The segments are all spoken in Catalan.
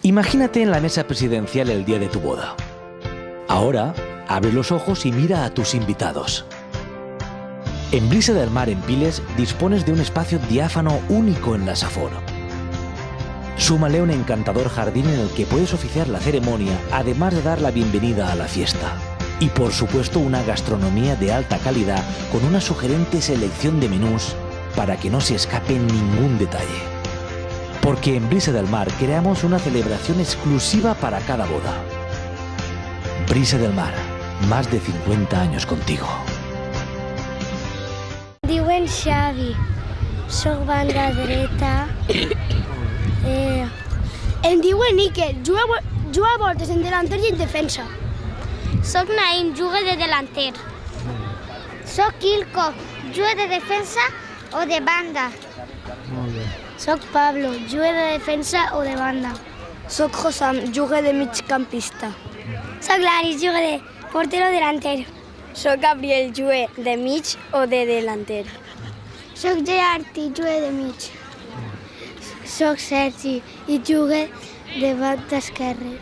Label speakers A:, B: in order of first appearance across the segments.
A: Imagínate en la mesa presidencial el día de tu boda. Ahora, abre los ojos y mira a tus invitados. En Brisa del Mar, en Piles, dispones de un espacio diáfano único en la Safor. Súmale un encantador jardín en el que puedes oficiar la ceremonia, además de dar la bienvenida a la fiesta. Y por supuesto una gastronomía de alta calidad con una sugerente selección de menús para que no se escape ningún detalle. Porque en Brisa del Mar creamos una celebración exclusiva para cada boda. Brisa del Mar, más de 50 años contigo.
B: Diuen Xavi, soc banda dreta.
C: Em diuen Iker, juga a voltes en delanter i en defensa.
B: Soc Naim, jugo de delanter. Soc Ilko, jugo de defensa o de banda.
C: Soc Pablo, jugo de defensa o de banda.
D: Soc Josam, jugo de migcampista.
C: Soc Laris, jugo de portero o delanter.
D: Soc Gabriel, jugo de mig o de delanter.
C: Soc Gerard i jugo de mig. Soc Sergi i jugo de banda esquerra.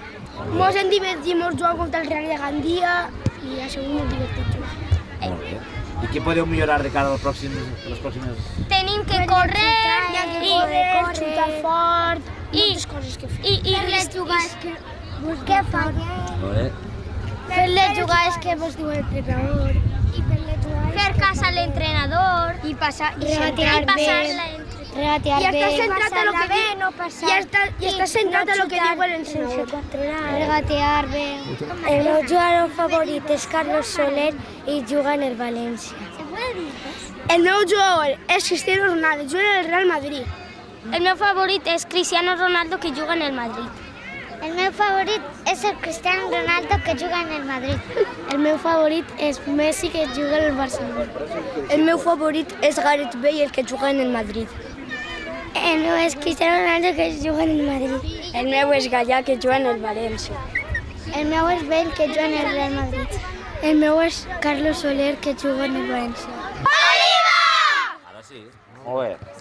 C: Mos hem divertit, mos jugant contra el Real de Gandia i ha sigut molt divertit.
E: Molt bé. I què podeu millorar de cara als pròxims?
B: Tenim que córrer
C: xutar fort, moltes coses que fer.
B: i les jugades que fan.
E: Molt bé.
C: Fer les jugades que vos diu l'entrenador.
B: Fer cas a l'entrenador
C: I passar
B: regatear bé.
C: Regatear
B: I
C: bé.
B: estar centrat a lo que diu.
C: I estar centrat a lo que diu l'entrenador.
B: Regatear bé.
C: El meu jugador favorit és Carlos Soler i juga en el València. El meu jugador és Cristiano Ronaldo, juga en el Real Madrid.
B: El meu favorit és Cristiano Ronaldo, que juga en el Madrid.
C: El meu favorit és el Cristiano Ronaldo, que juga en el Madrid. El meu favorit és Messi, que juga en el Barcelona.
D: El meu favorit és Gareth Bale, el que juga en el Madrid.
C: El meu és Cristiano Ronaldo, que juga en el Madrid.
D: El meu és Gallà, que juga en el València.
C: El meu és Bale, que juga en el Real Madrid. El meu és Carlos Soler, que juga en el València.
E: Ara sí. Molt bé.